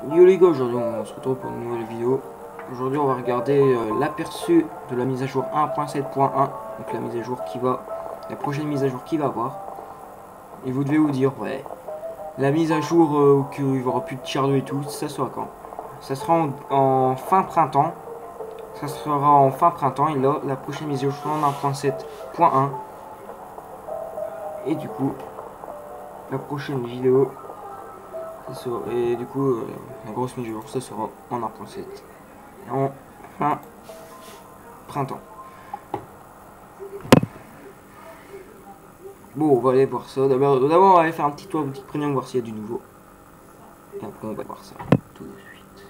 Yo les gars, aujourd'hui on se retrouve pour une nouvelle vidéo. Aujourd'hui on va regarder l'aperçu de la mise à jour 1.7.1. Donc la mise à jour qui va, la prochaine mise à jour qui va avoir. Et vous devez vous dire, ouais, la mise à jour où il n'y aura plus de tiers 2 et tout, ça sera quand? Ça sera en fin printemps. Ça sera en fin printemps et là la prochaine mise à jour sera en 1.7.1. Et du coup, la prochaine vidéo, et du coup, la grosse mise à jour, ça sera en 1.7. En fin printemps. Bon, on va aller voir ça. D'abord, on va aller faire un petit tour boutique premium, voir s'il y a du nouveau. Et après, on va voir ça tout de suite.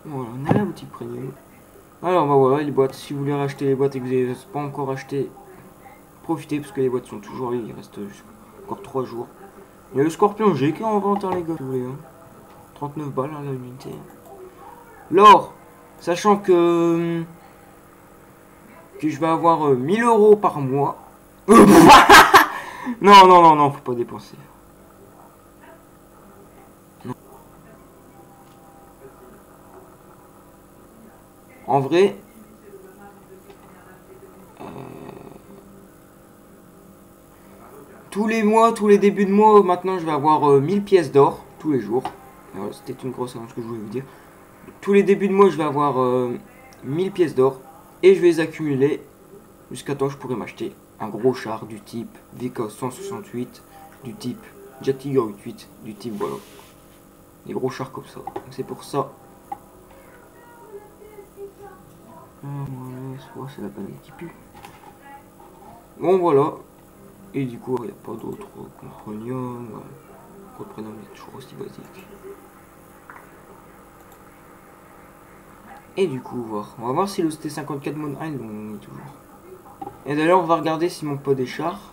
Voilà, on a la boutique premium. Alors, bah voilà, les boîtes. Si vous voulez racheter les boîtes et que vous n'avez pas encore acheté, profitez parce que les boîtes sont toujours là. Il reste encore 3 jours. Il y a le Scorpion G qui est en vente, hein, les gars. Si vous voulez, hein. 39 balles à la unité. L'or, sachant que je vais avoir 1000 euros par mois. Non, non, non, non, faut pas dépenser. Non. En vrai, tous les mois, tous les débuts de mois, maintenant je vais avoir 1000 pièces d'or tous les jours. C'était une grosse annonce que je voulais vous dire. Tous les débuts de mois, je vais avoir 1000 pièces d'or et je vais les accumuler jusqu'à temps que je pourrai m'acheter un gros char du type VK 168, du type Jet Tiger 88, du type voilà. Des gros chars comme ça. C'est pour ça. Voilà, c'est la panne qui pue. Bon voilà. Et du coup, il n'y a pas d'autres comprenium. Comprenum est toujours aussi basique. Et du coup, on va voir si le ST54 Mode 1 on est toujours. Et d'ailleurs, on va regarder si mon pod est char.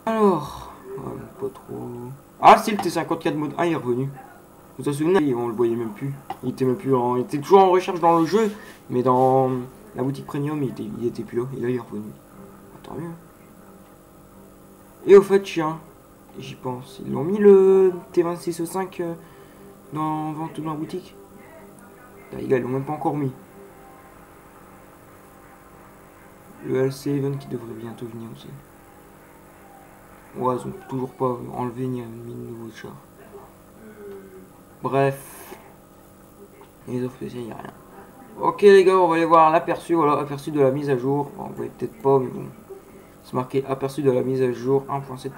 Alors, pas trop. Ah, si le T54 Mode 1 est revenu. Vous vous souvenez, on le voyait même plus. Il était même plus il était toujours en recherche dans le jeu, mais dans la boutique premium, il était plus là. Et là, il est revenu. Tant mieux. Et au fait, tiens, j'y pense. Ils l'ont mis le T26E5 dans vente dans la boutique. Là, ils l'ont même pas encore mis. Le LC7 qui devrait bientôt venir aussi. Ouais, ils ont toujours pas enlevé ni mis de nouveau char. Bref. Les offres spéciales, il n'y a rien. Ok les gars, on va aller voir l'aperçu, voilà, aperçu de la mise à jour. Bon, vous voyez peut-être pas, mais bon. C'est marqué aperçu de la mise à jour 1.7.1.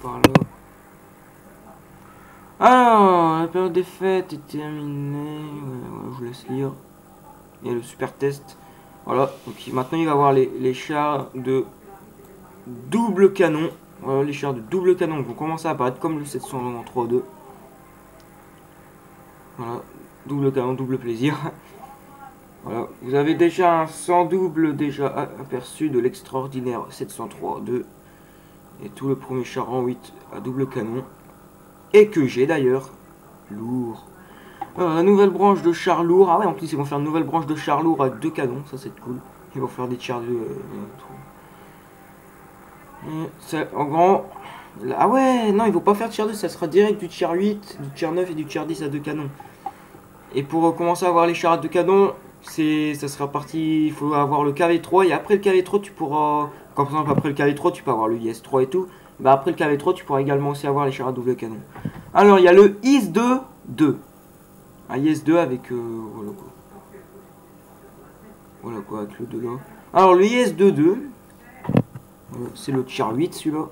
Par là. Alors, la période des fêtes est terminée. Voilà, je vous laisse lire. Il y a le super test. Voilà, donc maintenant il va y avoir les chars de double canon. Voilà, les chars de double canon vont commencer à apparaître comme le 793-2. Voilà, double canon, double plaisir. Voilà, vous avez déjà un sans double déjà aperçu de l'extraordinaire 703-2 et tout le premier char en 8 à double canon et que j'ai d'ailleurs lourd. Alors, la nouvelle branche de char lourd, ah ouais, en plus ils vont faire une nouvelle branche de char lourd avec 2 canons, ça c'est cool. Ils vont faire des tiers 2 en grand. Ah ouais, non, ils vont pas faire tiers 2, ça sera direct du tiers 8, du tiers 9 et du tiers 10 à 2 canons. Et pour commencer à avoir les chars à 2 canons, ça sera parti, il faut avoir le KV3 et après le KV3 tu pourras, comme par exemple après le KV3 tu peux avoir le IS-3 et tout, bah après le KV3 tu pourras également aussi avoir les chars à double canon. Alors il y a le IS-2-2, un IS-2 avec, voilà quoi. Voilà quoi, avec le 2 là. Alors le IS-2-2, c'est le tiers 8 celui-là.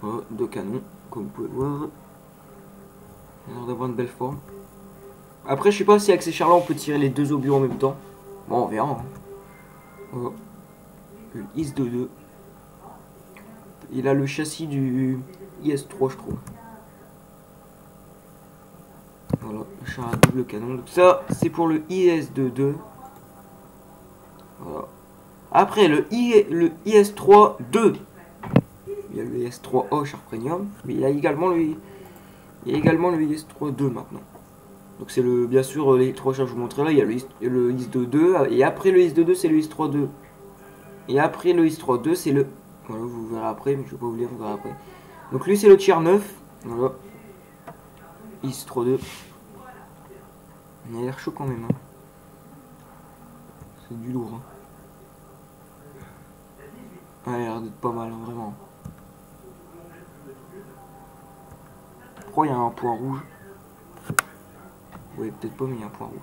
Voilà, 2 canons, comme vous pouvez voir. Il a l'air d'avoir une belle forme. Après, je sais pas si avec ces chars là on peut tirer les deux obus en même temps. Bon, on verra. Hein. Voilà. Le IS-2-2. Il a le châssis du IS-3, je trouve. Voilà, le char à double canon. Donc ça, c'est pour le IS-2-2. Voilà. Après, le IS-3-2. Il y a le IS-3A char premium. Mais il y a également le IS-3-2 maintenant. Donc c'est le, bien sûr, les trois charges que je vous montrais là, il y a le IS 2.2, et après le IS 2.2 c'est le IS 3.2. Et après le IS 3.2 c'est le... Voilà, vous verrez après, mais je vais pas vous lire, vous verrez après. Donc lui c'est le tier 9, voilà. IS 3.2. Il a l'air chaud quand même, hein. C'est du lourd, hein. Ouais, il a l'air d'être pas mal, hein, vraiment. Pourquoi il y a un point rouge? Ouais, peut-être pas, mais il y a un point rouge.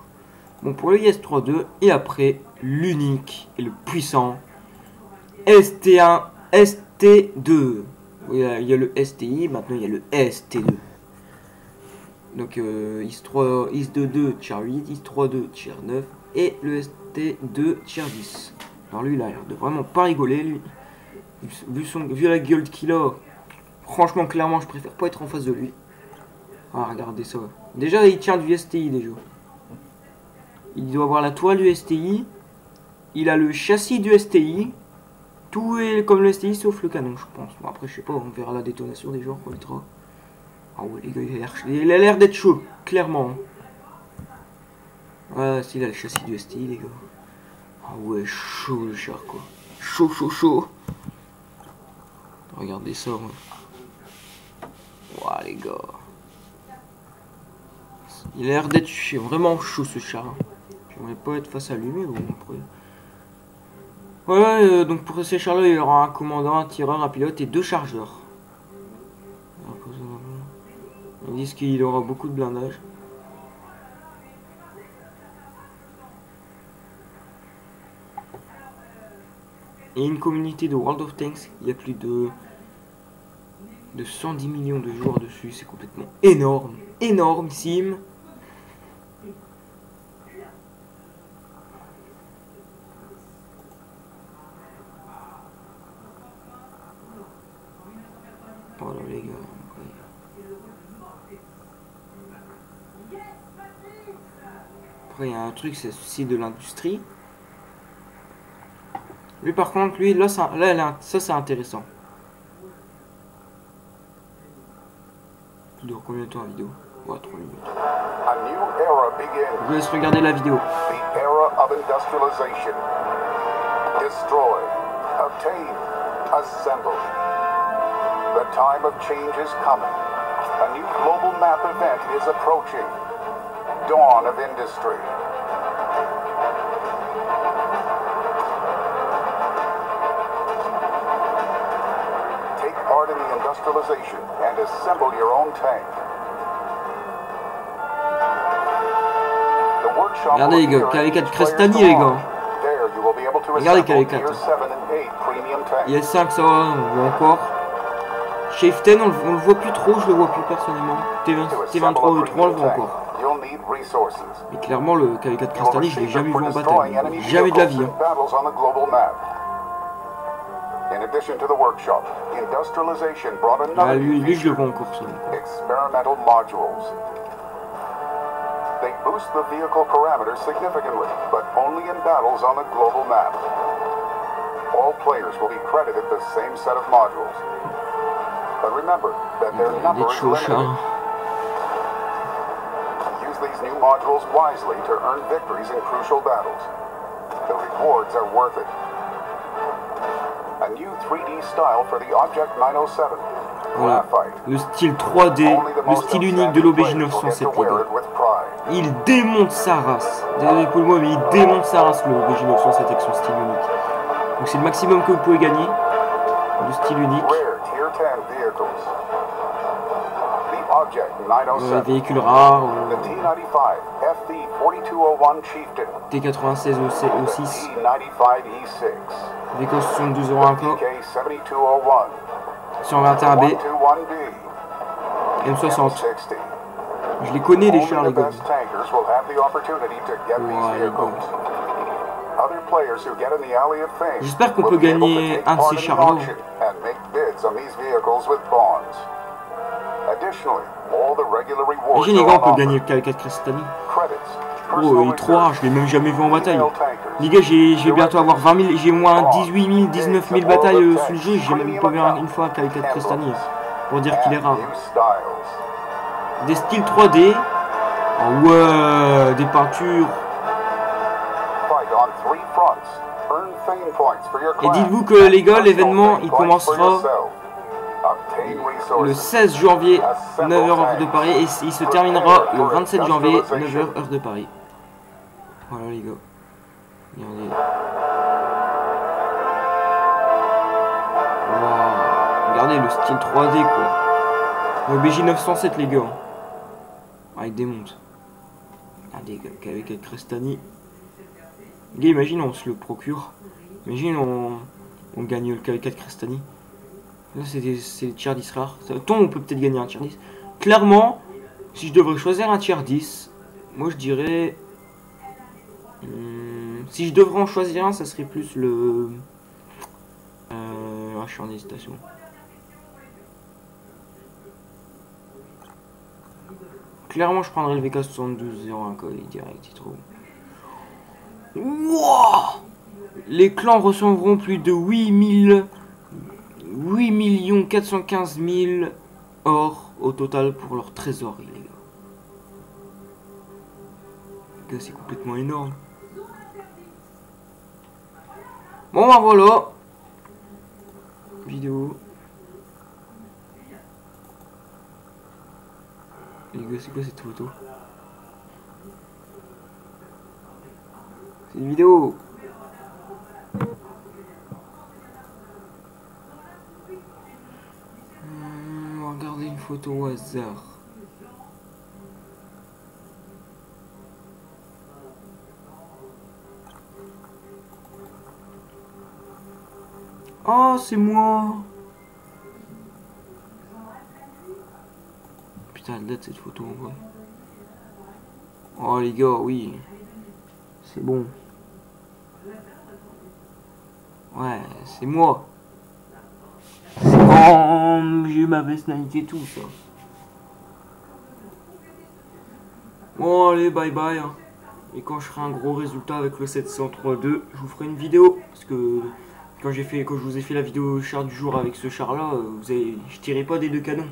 Bon, pour le IS 3.2, et après, l'unique et le puissant ST1, ST2. Il y a le STI, maintenant il y a le ST2. Donc IS 2.2 tier 8, IS 3.2 tier 9 et le ST2 tier 10. Alors lui il a l'air de vraiment pas rigoler lui. Vu la gueule qu'il a, franchement clairement je préfère pas être en face de lui. Ah regardez ça. Déjà il tient du STI déjà. Il doit avoir la toile du STI. Il a le châssis du STI. Tout est comme le STI sauf le canon je pense. Bon, après je sais pas, on verra la détonation des joueurs qu'on mettra. Ah ouais les gars il a l'air d'être chaud, clairement. Ah si il a le châssis du STI les gars. Ah ouais chaud le char quoi. Chaud chaud chaud. Regardez ça ouais. Ouah les gars. Il a l'air d'être vraiment chaud ce char. J'aimerais pas être face à lui mais bon après. Voilà donc pour ces chars là il y aura un commandant, un tireur, un pilote et 2 chargeurs. Ils disent qu'il aura beaucoup de blindage. Et une communauté de World of Tanks, il y a plus de 110 millions de joueurs dessus, c'est complètement énorme, énormissime. Voilà les gars. Après il y a un truc, c'est ceci de l'industrie. Lui par contre, lui là ça c'est intéressant. Ça dure combien de temps la vidéo? Ouais, 3 minutes. Je vous laisse regarder la vidéo. The era of industrialization. Destroy, obtain, assemble. The time of change is coming. A new global map event is approaching. Dawn of industry. Take part in the industrialization and assemble your own tank. Regardez les gars, KV4 Crestani les gars. Regardez KV4. IS5 ça va, on voit encore. Chieftain on le voit plus trop, je le vois plus personnellement. T23 E3 on le voit encore. Mais clairement le KV4 Crestani je l'ai jamais vu en bataille. Jamais de la vie. Ah, lui je le vois encore ça. They boost the vehicle parameters significantly, but only in battles on the global map. All players will be credited the same set of modules. But remember that their number is limited. Use these new modules wisely to earn victories in crucial battles. The rewards are worth it. A new 3D style for the Object 907. Voilà, le style 3D, le style unique de l'OBJ 907 les gars. Il démonte sa race. Désolé pour le mot, mais il démonte sa race le OBJ 907 avec son style unique. Donc c'est le maximum que vous pouvez gagner. Le style unique. Véhicule rare. T96 O6. VK 7201K. 121B. M60. Je les connais les chars les gars. J'espère qu'on peut gagner un de ces chars là. Imagine les gars, on peut gagner le KV4 Crestani. Oh il est trop rare, je l'ai même jamais vu en bataille. Les gars, je vais bientôt avoir 20 000, j'ai au moins 18 000, 19 000 batailles sous le jeu, j'ai même pas vu une fois un KV4 Crestani. Pour dire qu'il est rare. Des styles 3D, Oh ouais, des peintures. Et dites-vous que les gars, l'événement il commencera le 16 janvier 9h heure de Paris et il se terminera le 27 janvier 9h heure de Paris. Voilà les gars. Regardez. Wow. Regardez le style 3D quoi. Le BJ 907 les gars. Avec des montes. Regardez avec Crestani. Les gars, imagine on se le procure. Imagine on gagne le KV4 Crestani. Là c'est des tiers 10 rares. Tant on peut peut-être gagner un tiers 10. Clairement, si je devrais choisir un tiers 10, moi je dirais... si je devrais en choisir un, ça serait plus le... je suis en hésitation. Clairement je prendrais le VK7201 quoi, direct, il trouve. Wow, les clans recevront plus de 8 415 000 or au total pour leur trésorerie, les gars. C'est complètement énorme. Bon ben voilà. Vidéo. Les gars, c'est quoi cette photo? C'est une vidéo. On va regarder une photo au hasard. Oh, c'est moi. Putain, elle date cette photo en vrai. Oh les gars, oui. C'est bon. Ouais, c'est moi. Oh, j'ai ma personnalité et tout ça. Bon allez, bye bye. Et quand je ferai un gros résultat avec le 732, je vous ferai une vidéo. Parce que quand je vous ai fait la vidéo char du jour avec ce char là, je tirais pas des deux canons.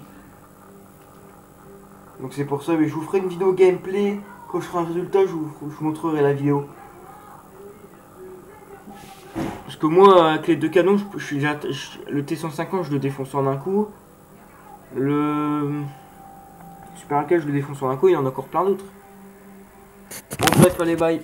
Donc c'est pour ça, mais je vous ferai une vidéo gameplay. Quand je ferai un résultat, je vous montrerai la vidéo. Parce que moi, avec les deux canons, le T150, je le défonce en un coup. Le Super Alka, je le défonce en un coup, il y en a encore plein d'autres. Bon, bref, allez, bye.